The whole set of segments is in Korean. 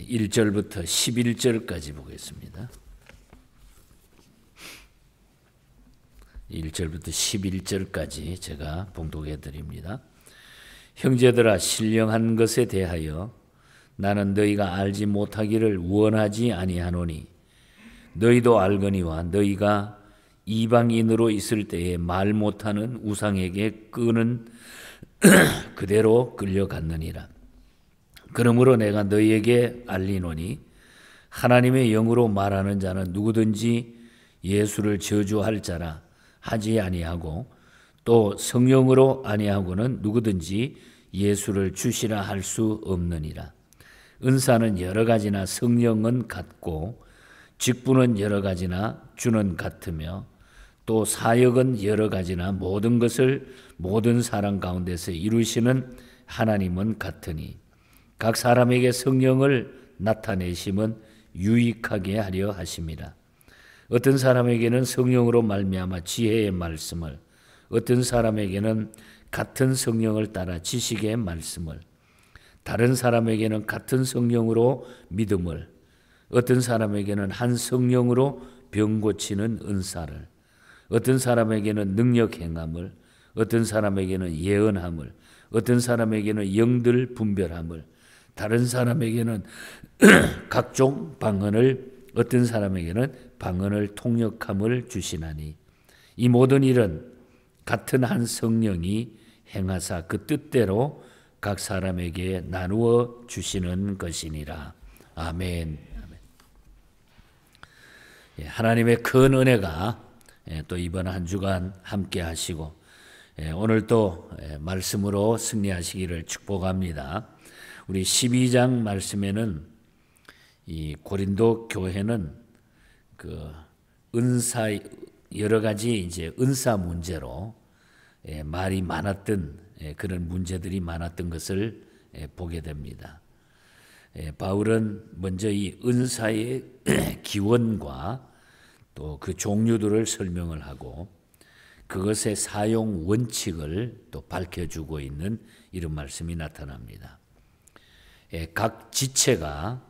1절부터 11절까지 보겠습니다. 1절부터 11절까지 제가 봉독해 드립니다. 형제들아, 신령한 것에 대하여 나는 너희가 알지 못하기를 원하지 아니하노니 너희도 알거니와 너희가 이방인으로 있을 때에 말 못하는 우상에게 끄는 그대로 끌려갔느니라. 그러므로 내가 너희에게 알리노니 하나님의 영으로 말하는 자는 누구든지 예수를 저주할 자라 하지 아니하고 또 성령으로 아니하고는 누구든지 예수를 주시라 할 수 없느니라. 은사는 여러 가지나 성령은 같고 직분은 여러 가지나 주는 같으며 또 사역은 여러 가지나 모든 것을 모든 사람 가운데서 이루시는 하나님은 같으니 각 사람에게 성령을 나타내심은 유익하게 하려 하심이라. 어떤 사람에게는 성령으로 말미암아 지혜의 말씀을, 어떤 사람에게는 같은 성령을 따라 지식의 말씀을, 다른 사람에게는 같은 성령으로 믿음을, 어떤 사람에게는 한 성령으로 병 고치는 은사를, 어떤 사람에게는 능력 행함을, 어떤 사람에게는 예언함을, 어떤 사람에게는 영들 분별함을, 다른 사람에게는 각종 방언을, 어떤 사람에게는 방언을 통역함을 주시나니 이 모든 일은 같은 한 성령이 행하사 그 뜻대로 각 사람에게 나누어 주시는 것이니라. 아멘. 하나님의 큰 은혜가 또 이번 한 주간 함께 하시고 오늘 또 말씀으로 승리하시기를 축복합니다. 우리 12장 말씀에는 이 고린도 교회는 그 은사 여러 가지 이제 은사 문제로 말이 많았던 그런 문제들이 많았던 것을 보게 됩니다. 바울은 먼저 이 은사의 기원과 또 그 종류들을 설명을 하고 그것의 사용 원칙을 또 밝혀주고 있는 이런 말씀이 나타납니다. 각 지체가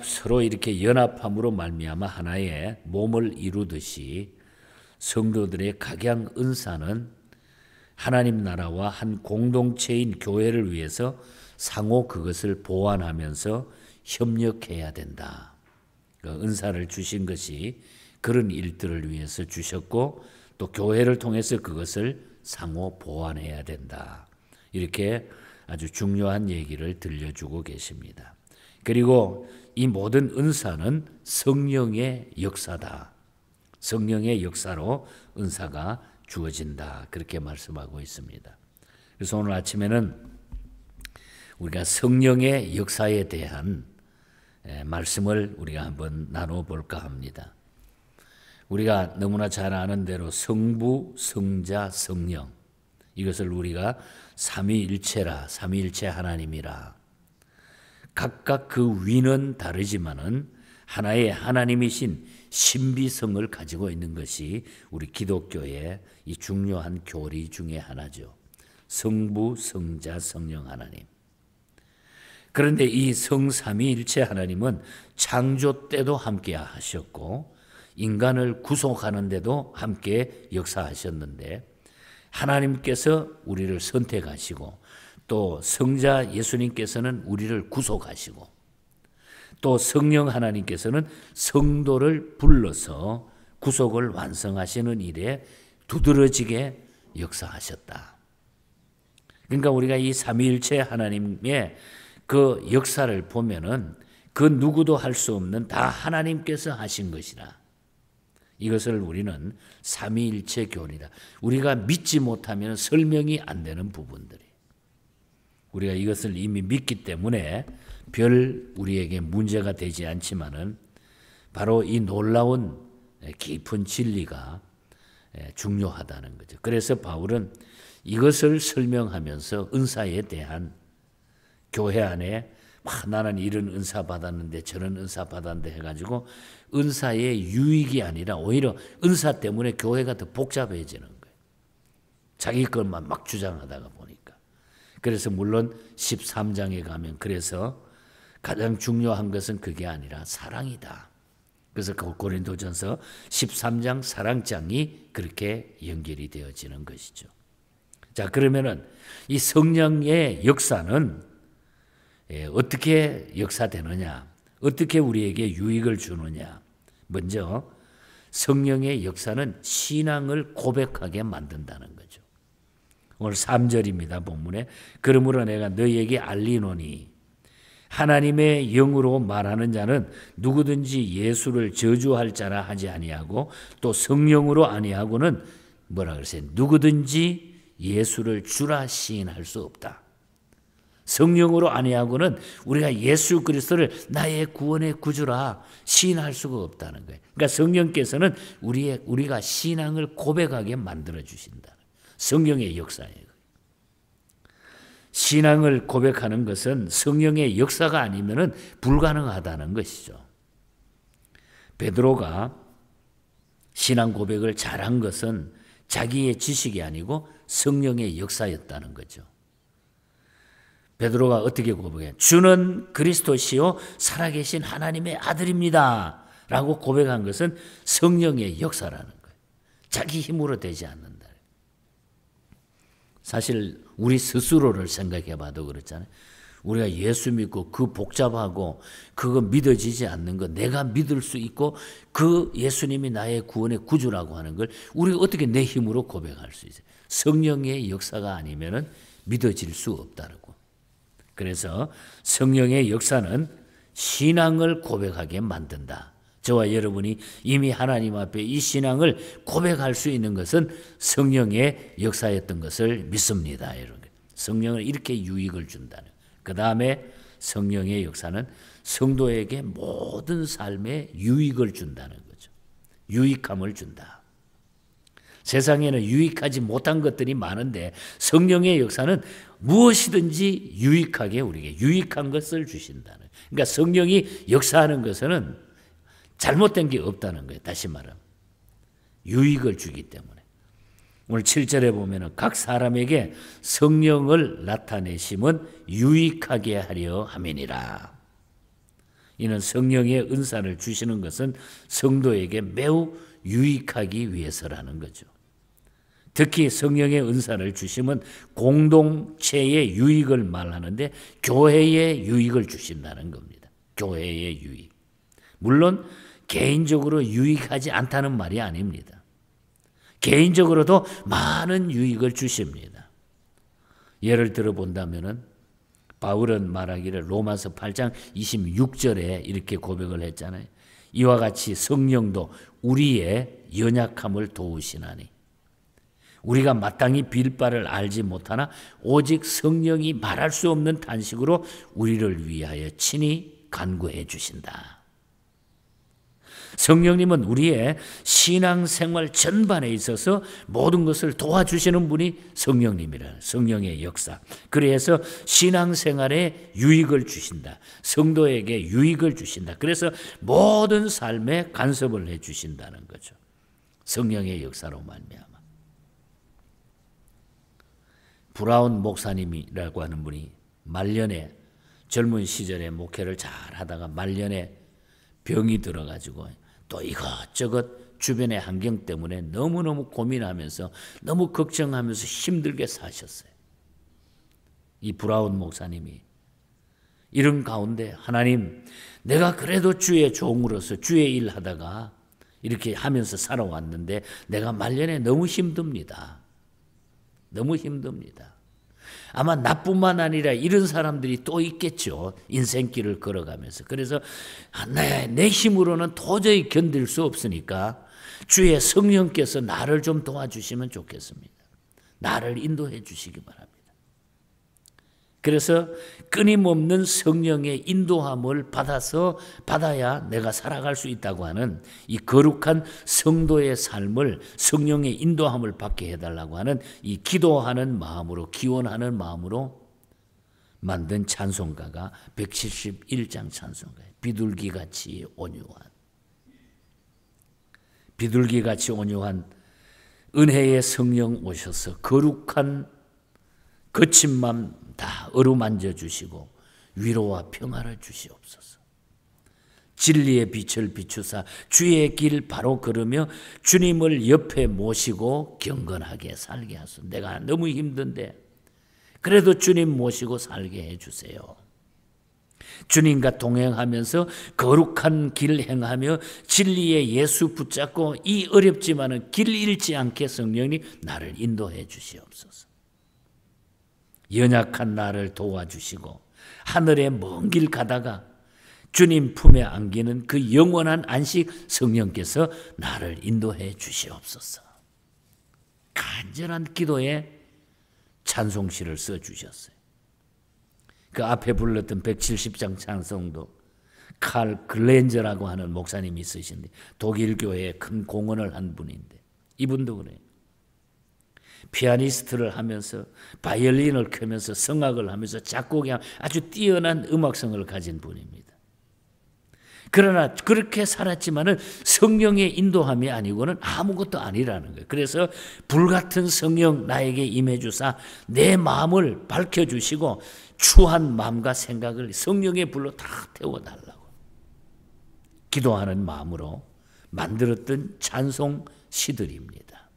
서로 이렇게 연합함으로 말미암아 하나의 몸을 이루듯이 성도들의 각양 은사는 하나님 나라와 한 공동체인 교회를 위해서 상호 그것을 보완하면서 협력해야 된다. 그 은사를 주신 것이 그런 일들을 위해서 주셨고 또 교회를 통해서 그것을 상호 보완해야 된다. 이렇게 아주 중요한 얘기를 들려주고 계십니다. 그리고 이 모든 은사는 성령의 역사다. 성령의 역사로 은사가 주어진다. 그렇게 말씀하고 있습니다. 그래서 오늘 아침에는 우리가 성령의 역사에 대한 말씀을 우리가 한번 나눠볼까 합니다. 우리가 너무나 잘 아는 대로 성부, 성자, 성령 이것을 우리가 삼위일체라, 삼위일체 하나님이라 각각 그 위는 다르지만은 하나의 하나님이신 신비성을 가지고 있는 것이 우리 기독교의 이 중요한 교리 중에 하나죠. 성부, 성자, 성령 하나님. 그런데 이 성삼위일체 하나님은 창조 때도 함께 하셨고 인간을 구속하는 데도 함께 역사하셨는데 하나님께서 우리를 선택하시고 또 성자 예수님께서는 우리를 구속하시고 또 성령 하나님께서는 성도를 불러서 구속을 완성하시는 일에 두드러지게 역사하셨다. 그러니까 우리가 이 삼위일체 하나님의 그 역사를 보면은 그 누구도 할 수 없는 다 하나님께서 하신 것이라. 이것을 우리는 삼위일체 교리다. 우리가 믿지 못하면 설명이 안 되는 부분들이. 우리가 이것을 이미 믿기 때문에 별 우리에게 문제가 되지 않지만은 바로 이 놀라운 깊은 진리가 중요하다는 거죠. 그래서 바울은 이것을 설명하면서 은사에 대한 교회 안에 나는 이런 은사 받았는데 저런 은사 받았는데 해가지고 은사의 유익이 아니라 오히려 은사 때문에 교회가 더 복잡해지는 거예요. 자기 것만 막 주장하다가 보니까. 그래서 물론 13장에 가면 그래서 가장 중요한 것은 그게 아니라 사랑이다. 그래서 고린도전서 13장 사랑장이 그렇게 연결이 되어지는 것이죠. 자, 그러면은 이 성령의 역사는 어떻게 역사되느냐? 어떻게 우리에게 유익을 주느냐? 먼저 성령의 역사는 신앙을 고백하게 만든다는 거죠. 오늘 3절입니다. 본문에. 그러므로 내가 너희에게 알리노니 하나님의 영으로 말하는 자는 누구든지 예수를 저주할 자라 하지 아니하고 또 성령으로 아니하고는 뭐라 그랬어요? 누구든지 예수를 주라 시인할 수 없다. 성령으로 아니하고는 우리가 예수 그리스도를 나의 구원의 구주라 시인할 수가 없다는 거예요. 그러니까 성령께서는 우리가 신앙을 고백하게 만들어 주신다. 성령의 역사예요. 신앙을 고백하는 것은 성령의 역사가 아니면은 불가능하다는 것이죠. 베드로가 신앙 고백을 잘한 것은 자기의 지식이 아니고 성령의 역사였다는 거죠. 베드로가 어떻게 고백해? 주는 그리스도시요 살아계신 하나님의 아들입니다. 라고 고백한 것은 성령의 역사라는 거예요. 자기 힘으로 되지 않는다. 사실 우리 스스로를 생각해 봐도 그렇잖아요. 우리가 예수 믿고 그 복잡하고 그거 믿어지지 않는 거 내가 믿을 수 있고 그 예수님이 나의 구원의 구주라고 하는 걸 우리가 어떻게 내 힘으로 고백할 수 있어요? 성령의 역사가 아니면은 믿어질 수 없다고. 그래서 성령의 역사는 신앙을 고백하게 만든다. 저와 여러분이 이미 하나님 앞에 이 신앙을 고백할 수 있는 것은 성령의 역사였던 것을 믿습니다. 여러분. 성령은 이렇게 유익을 준다는. 그 다음에 성령의 역사는 성도에게 모든 삶에 유익을 준다는 거죠. 유익함을 준다. 세상에는 유익하지 못한 것들이 많은데 성령의 역사는 무엇이든지 유익하게 우리에게 유익한 것을 주신다는. 그러니까 성령이 역사하는 것은 잘못된 게 없다는 거예요. 다시 말하면 유익을 주기 때문에. 오늘 7절에 보면 각 사람에게 성령을 나타내심은 유익하게 하려 함이니라. 이는 성령의 은사를 주시는 것은 성도에게 매우 유익하기 위해서라는 거죠. 특히 성령의 은사를 주시면 공동체의 유익을 말하는데 교회의 유익을 주신다는 겁니다. 교회의 유익. 물론 개인적으로 유익하지 않다는 말이 아닙니다. 개인적으로도 많은 유익을 주십니다. 예를 들어 본다면은 바울은 말하기를 로마서 8장 26절에 이렇게 고백을 했잖아요. 이와 같이 성령도 우리의 연약함을 도우시나니 우리가 마땅히 빌 바를 알지 못하나 오직 성령이 말할 수 없는 탄식으로 우리를 위하여 친히 간구해 주신다. 성령님은 우리의 신앙생활 전반에 있어서 모든 것을 도와주시는 분이 성령님이라. 성령의 역사. 그래서 신앙생활에 유익을 주신다. 성도에게 유익을 주신다. 그래서 모든 삶에 간섭을 해 주신다는 거죠. 성령의 역사로 말미암아. 브라운 목사님이라고 하는 분이 말년에 젊은 시절에 목회를 잘 하다가 말년에 병이 들어가지고 또 이것저것 주변의 환경 때문에 너무너무 고민하면서 너무 걱정하면서 힘들게 사셨어요. 이 브라운 목사님이 이런 가운데 하나님 내가 그래도 주의 종으로서 주의 일 하다가 이렇게 하면서 살아왔는데 내가 말년에 너무 힘듭니다. 너무 힘듭니다. 아마 나뿐만 아니라 이런 사람들이 또 있겠죠. 인생길을 걸어가면서. 그래서 내 힘으로는 도저히 견딜 수 없으니까 주의 성령께서 나를 좀 도와주시면 좋겠습니다. 나를 인도해 주시기 바랍니다. 그래서 끊임없는 성령의 인도함을 받아야 내가 살아갈 수 있다고 하는 이 거룩한 성도의 삶을 성령의 인도함을 받게 해달라고 하는 이 기도하는 마음으로 기원하는 마음으로 만든 찬송가가 171장 찬송가예요. 비둘기같이 온유한 비둘기같이 온유한 은혜의 성령 오셔서 거룩한 거친 맘 다 어루만져 주시고 위로와 평화를 주시옵소서. 진리의 빛을 비추사 주의 길 바로 걸으며 주님을 옆에 모시고 경건하게 살게 하소서. 내가 너무 힘든데 그래도 주님 모시고 살게 해주세요. 주님과 동행하면서 거룩한 길 행하며 진리의 예수 붙잡고 이 어렵지만은 길 잃지 않게 성령님 나를 인도해 주시옵소서. 연약한 나를 도와주시고 하늘에 먼 길 가다가 주님 품에 안기는 그 영원한 안식 성령께서 나를 인도해 주시옵소서. 간절한 기도에 찬송시를 써주셨어요. 그 앞에 불렀던 170장 찬송도 칼 글렌저라고 하는 목사님이 쓰신데 독일 교회에 큰 공헌을 한 분인데 이분도 그래요. 피아니스트를 하면서 바이올린을 켜면서 성악을 하면서 작곡에 아주 뛰어난 음악성을 가진 분입니다. 그러나 그렇게 살았지만은 성령의 인도함이 아니고는 아무것도 아니라는 거예요. 그래서 불같은 성령 나에게 임해 주사 내 마음을 밝혀 주시고 추한 마음과 생각을 성령의 불로 다 태워 달라고 기도하는 마음으로 만들었던 찬송 시들입니다.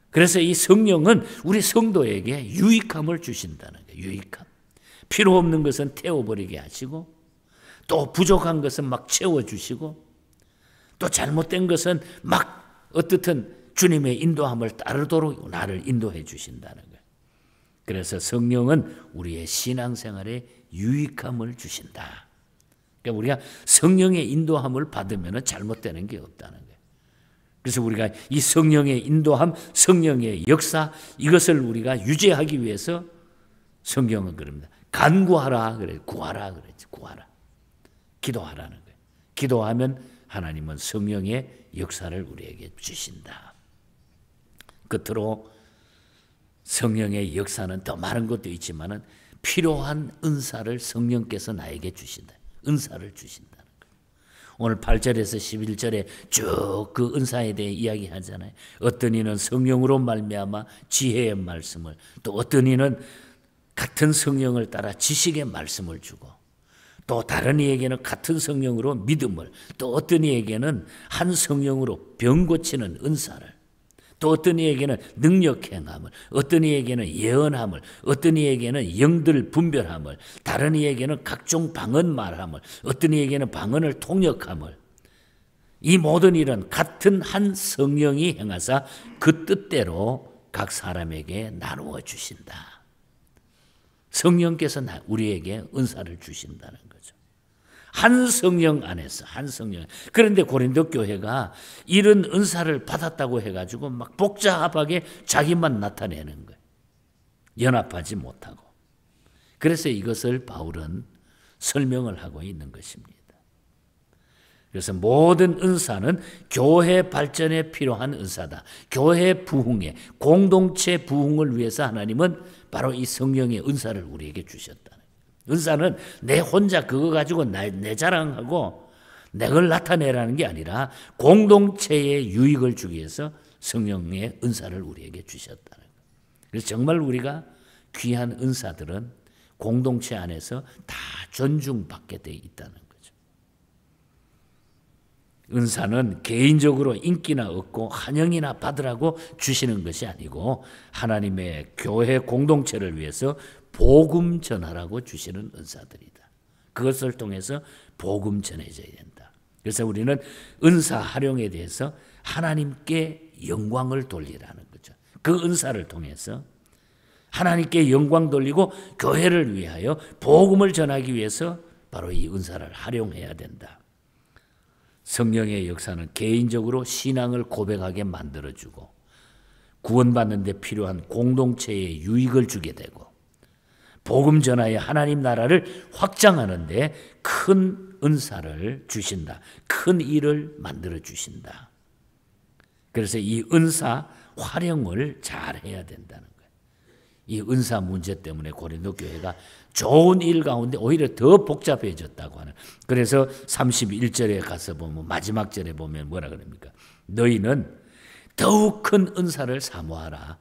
그래서 이 성령은 우리 성도에게 유익함을 주신다는 거예요. 유익함. 필요 없는 것은 태워버리게 하시고 또 부족한 것은 막 채워주시고 또 잘못된 것은 막 어떻든 주님의 인도함을 따르도록 나를 인도해 주신다는 거예요. 그래서 성령은 우리의 신앙생활에 유익함을 주신다. 그러니까 우리가 성령의 인도함을 받으면 잘못되는 게 없다는 거예요. 그래서 우리가 이 성령의 인도함, 성령의 역사 이것을 우리가 유지하기 위해서 성경은 그럽니다. 간구하라 그래, 구하라 그랬지, 구하라. 기도하라는 거예요. 기도하면 하나님은 성령의 역사를 우리에게 주신다. 끝으로 성령의 역사는 더 많은 것도 있지만은 필요한 은사를 성령께서 나에게 주신다. 은사를 주신다는 거예요. 오늘 8절에서 11절에 쭉 그 은사에 대해 이야기하잖아요. 어떤 이는 성령으로 말미암아 지혜의 말씀을, 또 어떤 이는 같은 성령을 따라 지식의 말씀을 주고, 또 다른 이에게는 같은 성령으로 믿음을, 또 어떤 이에게는 한 성령으로 병 고치는 은사를, 또 어떤 이에게는 능력 행함을, 어떤 이에게는 예언함을, 어떤 이에게는 영들 분별함을, 다른 이에게는 각종 방언 말함을, 어떤 이에게는 방언을 통역함을, 이 모든 일은 같은 한 성령이 행하사 그 뜻대로 각 사람에게 나누어 주신다. 성령께서 우리에게 은사를 주신다는 거죠. 한 성령 안에서, 한 성령. 그런데 고린도 교회가 이런 은사를 받았다고 해가지고 막 복잡하게 자기만 나타내는 거예요. 연합하지 못하고. 그래서 이것을 바울은 설명을 하고 있는 것입니다. 그래서 모든 은사는 교회 발전에 필요한 은사다. 교회 부흥에, 공동체 부흥을 위해서 하나님은 바로 이 성령의 은사를 우리에게 주셨다. 은사는 내 혼자 그거 가지고 내 자랑하고 내 걸 나타내라는 게 아니라 공동체에 유익을 주기 위해서 성령의 은사를 우리에게 주셨다는 거예요. 그래서 정말 우리가 귀한 은사들은 공동체 안에서 다 존중받게 돼 있다는 거죠. 은사는 개인적으로 인기나 얻고 환영이나 받으라고 주시는 것이 아니고 하나님의 교회 공동체를 위해서 복음 전하라고 주시는 은사들이다. 그것을 통해서 복음 전해져야 된다. 그래서 우리는 은사 활용에 대해서 하나님께 영광을 돌리라는 거죠. 그 은사를 통해서 하나님께 영광 돌리고 교회를 위하여 복음을 전하기 위해서 바로 이 은사를 활용해야 된다. 성령의 역사는 개인적으로 신앙을 고백하게 만들어주고 구원받는 데 필요한 공동체에 유익을 주게 되고 복음 전하여 하나님 나라를 확장하는 데 큰 은사를 주신다. 큰 일을 만들어 주신다. 그래서 이 은사 활용을 잘 해야 된다는 거예요. 이 은사 문제 때문에 고린도 교회가 좋은 일 가운데 오히려 더 복잡해졌다고 하는. 그래서 31절에 가서 보면 마지막 절에 보면 뭐라 그럽니까? 너희는 더욱 큰 은사를 사모하라.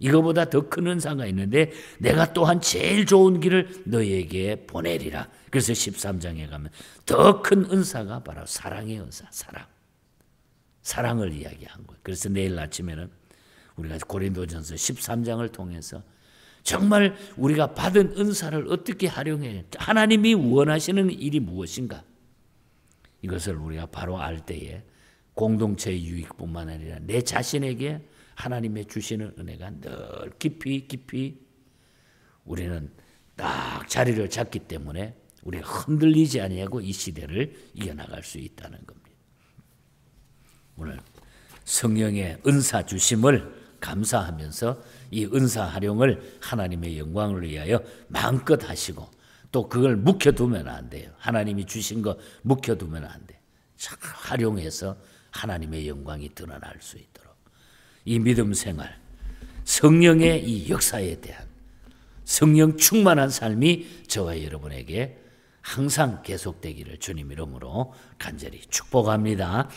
이거보다 더 큰 은사가 있는데 내가 또한 제일 좋은 길을 너희에게 보내리라. 그래서 13장에 가면 더 큰 은사가 바로 사랑의 은사, 사랑을 이야기한 거예요. 그래서 내일 아침에는 우리가 고린도전서 13장을 통해서 정말 우리가 받은 은사를 어떻게 활용해, 하나님이 원하시는 일이 무엇인가, 이것을 우리가 바로 알 때에 공동체의 유익뿐만 아니라 내 자신에게 하나님의 주시는 은혜가 늘 깊이 우리는 딱 자리를 잡기 때문에 우리가 흔들리지 아니하고 이 시대를 이겨나갈 수 있다는 겁니다. 오늘 성령의 은사 주심을 감사하면서 이 은사 활용을 하나님의 영광을 위하여 마음껏 하시고, 또 그걸 묵혀두면 안 돼요. 하나님이 주신 거 묵혀두면 안 돼요. 잘 활용해서 하나님의 영광이 드러날 수 있도록 이 믿음 생활, 성령의 이 역사에 대한 성령 충만한 삶이 저와 여러분에게 항상 계속되기를 주님 이름으로 간절히 축복합니다.